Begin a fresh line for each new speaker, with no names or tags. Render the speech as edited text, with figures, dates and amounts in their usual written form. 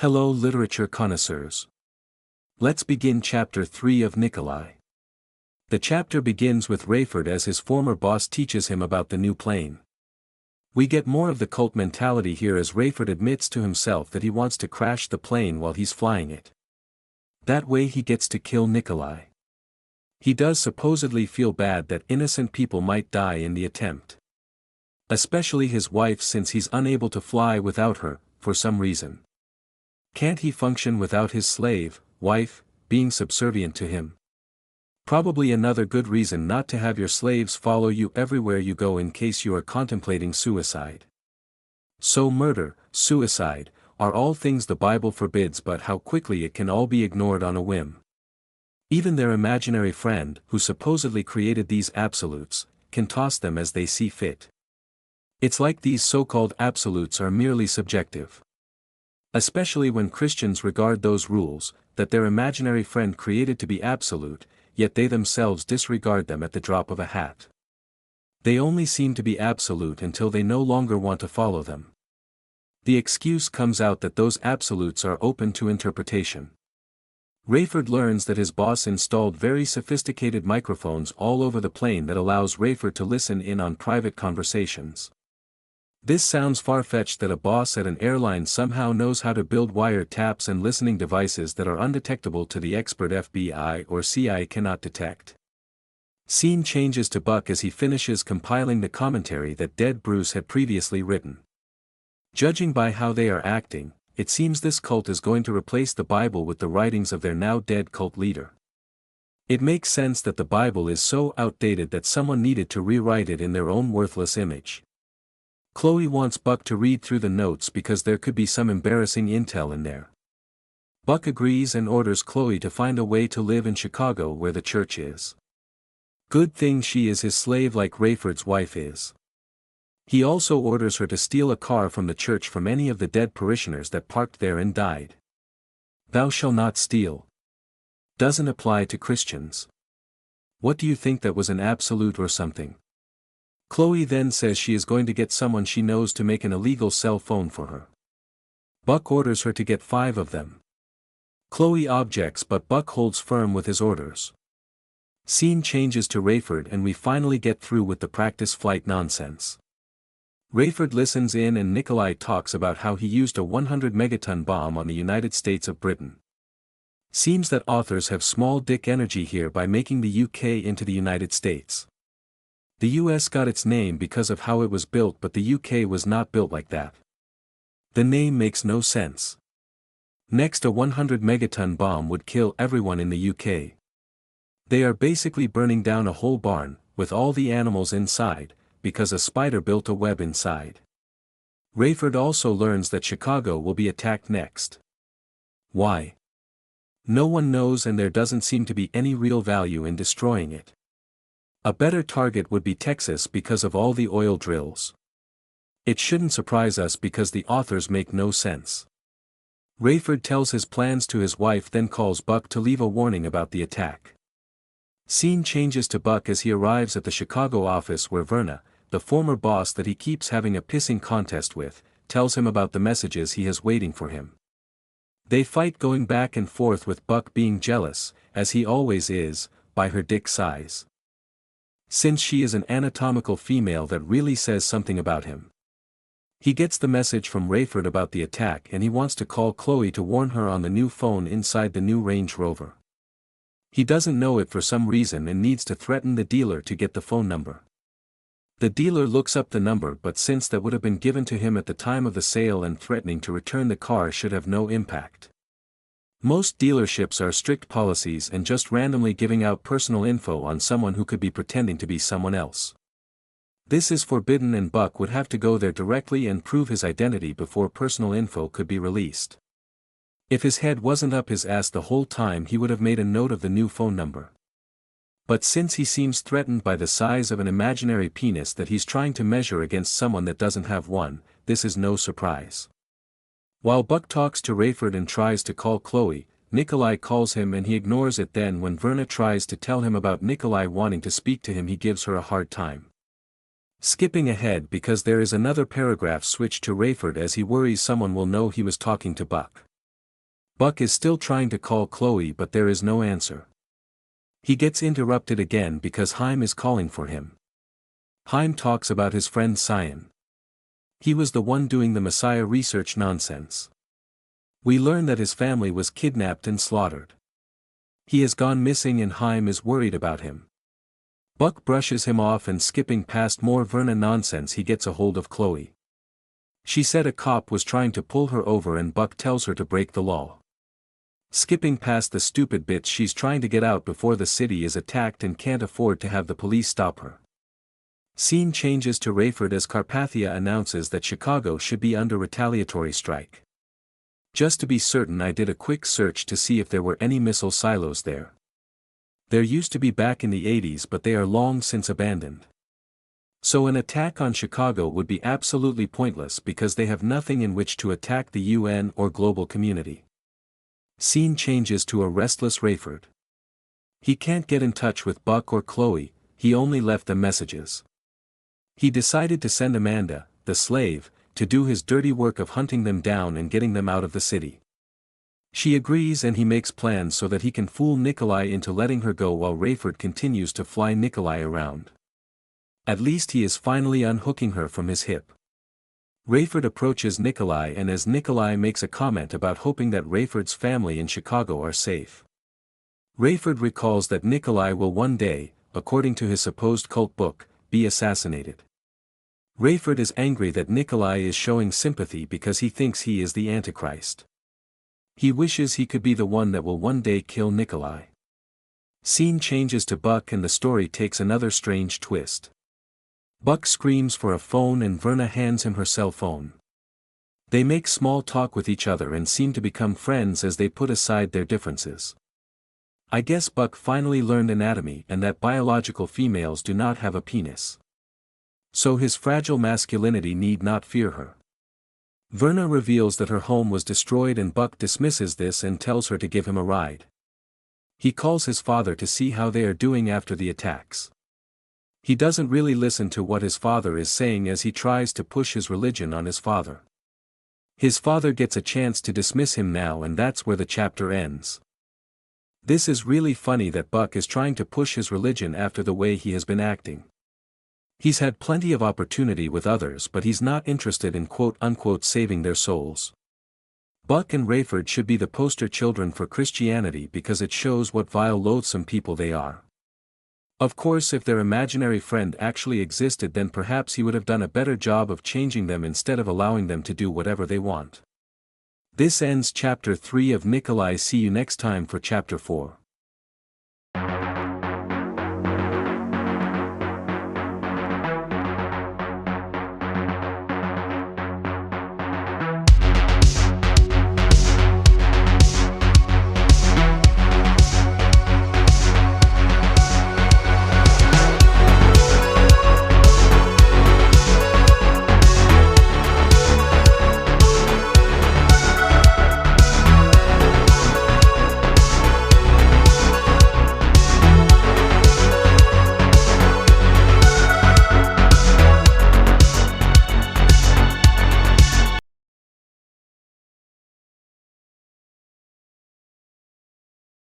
Hello literature connoisseurs. Let's begin chapter 3 of Nicolae. The chapter begins with Rayford as his former boss teaches him about the new plane. We get more of the cult mentality here as Rayford admits to himself that he wants to crash the plane while he's flying it. That way he gets to kill Nicolae. He does supposedly feel bad that innocent people might die in the attempt. Especially his wife, since he's unable to fly without her, for some reason. Can't he function without his slave, wife, being subservient to him? Probably another good reason not to have your slaves follow you everywhere you go in case you are contemplating suicide. So murder, suicide, are all things the Bible forbids, but how quickly it can all be ignored on a whim. Even their imaginary friend, who supposedly created these absolutes, can toss them as they see fit. It's like these so-called absolutes are merely subjective. Especially when Christians regard those rules, that their imaginary friend created to be absolute, yet they themselves disregard them at the drop of a hat. They only seem to be absolute until they no longer want to follow them. The excuse comes out that those absolutes are open to interpretation. Rayford learns that his boss installed very sophisticated microphones all over the plane that allows Rayford to listen in on private conversations. This sounds far-fetched that a boss at an airline somehow knows how to build wiretaps and listening devices that are undetectable to the expert FBI or CIA cannot detect. Scene changes to Buck as he finishes compiling the commentary that Dead Bruce had previously written. Judging by how they are acting, it seems this cult is going to replace the Bible with the writings of their now dead cult leader. It makes sense that the Bible is so outdated that someone needed to rewrite it in their own worthless image. Chloe wants Buck to read through the notes because there could be some embarrassing intel in there. Buck agrees and orders Chloe to find a way to live in Chicago where the church is. Good thing she is his slave like Rayford's wife is. He also orders her to steal a car from the church from any of the dead parishioners that parked there and died. Thou shalt not steal. Doesn't apply to Christians. What do you think, that was an absolute or something? Chloe then says she is going to get someone she knows to make an illegal cell phone for her. Buck orders her to get 5 of them. Chloe objects, but Buck holds firm with his orders. Scene changes to Rayford and we finally get through with the practice flight nonsense. Rayford listens in and Nicolae talks about how he used a 100 megaton bomb on the United States of Britain. Seems that authors have small dick energy here by making the UK into the United States. The US got its name because of how it was built, but the UK was not built like that. The name makes no sense. Next, a 100 megaton bomb would kill everyone in the UK. They are basically burning down a whole barn, with all the animals inside, because a spider built a web inside. Rayford also learns that Chicago will be attacked next. Why? No one knows, and there doesn't seem to be any real value in destroying it. A better target would be Texas because of all the oil drills. It shouldn't surprise us because the authors make no sense. Rayford tells his plans to his wife, then calls Buck to leave a warning about the attack. Scene changes to Buck as he arrives at the Chicago office where Verna, the former boss that he keeps having a pissing contest with, tells him about the messages he has waiting for him. They fight, going back and forth with Buck being jealous, as he always is, by her dick size. Since she is an anatomical female, that really says something about him. He gets the message from Rayford about the attack and he wants to call Chloe to warn her on the new phone inside the new Range Rover. He doesn't know it for some reason and needs to threaten the dealer to get the phone number. The dealer looks up the number, but since that would have been given to him at the time of the sale and threatening to return the car should have no impact. Most dealerships are strict policies and just randomly giving out personal info on someone who could be pretending to be someone else. This is forbidden and Buck would have to go there directly and prove his identity before personal info could be released. If his head wasn't up his ass the whole time, he would have made a note of the new phone number. But since he seems threatened by the size of an imaginary penis that he's trying to measure against someone that doesn't have one, this is no surprise. While Buck talks to Rayford and tries to call Chloe, Nicolae calls him and he ignores it. Then when Verna tries to tell him about Nicolae wanting to speak to him, he gives her a hard time. Skipping ahead because there is another paragraph switched to Rayford as he worries someone will know he was talking to Buck. Buck is still trying to call Chloe but there is no answer. He gets interrupted again because Chaim is calling for him. Chaim talks about his friend Sion. He was the one doing the Messiah research nonsense. We learn that his family was kidnapped and slaughtered. He has gone missing and Chaim is worried about him. Buck brushes him off and skipping past more Verna nonsense he gets a hold of Chloe. She said a cop was trying to pull her over and Buck tells her to break the law. Skipping past the stupid bitch she's trying to get out before the city is attacked and can't afford to have the police stop her. Scene changes to Rayford as Carpathia announces that Chicago should be under retaliatory strike. Just to be certain I did a quick search to see if there were any missile silos there. There used to be back in the 80s but they are long since abandoned. So an attack on Chicago would be absolutely pointless because they have nothing in which to attack the UN or global community. Scene changes to a restless Rayford. He can't get in touch with Buck or Chloe, he only left them messages. He decided to send Amanda, the slave, to do his dirty work of hunting them down and getting them out of the city. She agrees and he makes plans so that he can fool Nicolae into letting her go while Rayford continues to fly Nicolae around. At least he is finally unhooking her from his hip. Rayford approaches Nicolae and as Nicolae makes a comment about hoping that Rayford's family in Chicago are safe. Rayford recalls that Nicolae will one day, according to his supposed cult book, be assassinated. Rayford is angry that Nicolae is showing sympathy because he thinks he is the Antichrist. He wishes he could be the one that will one day kill Nicolae. Scene changes to Buck and the story takes another strange twist. Buck screams for a phone and Verna hands him her cell phone. They make small talk with each other and seem to become friends as they put aside their differences. I guess Buck finally learned anatomy and that biological females do not have a penis. So his fragile masculinity need not fear her. Verna reveals that her home was destroyed and Buck dismisses this and tells her to give him a ride. He calls his father to see how they are doing after the attacks. He doesn't really listen to what his father is saying as he tries to push his religion on his father. His father gets a chance to dismiss him now and that's where the chapter ends. This is really funny that Buck is trying to push his religion after the way he has been acting. He's had plenty of opportunity with others but he's not interested in quote-unquote saving their souls. Buck and Rayford should be the poster children for Christianity because it shows what vile loathsome people they are. Of course if their imaginary friend actually existed then perhaps he would have done a better job of changing them instead of allowing them to do whatever they want. This ends chapter 3 of Nicolae. See you next time for chapter 4.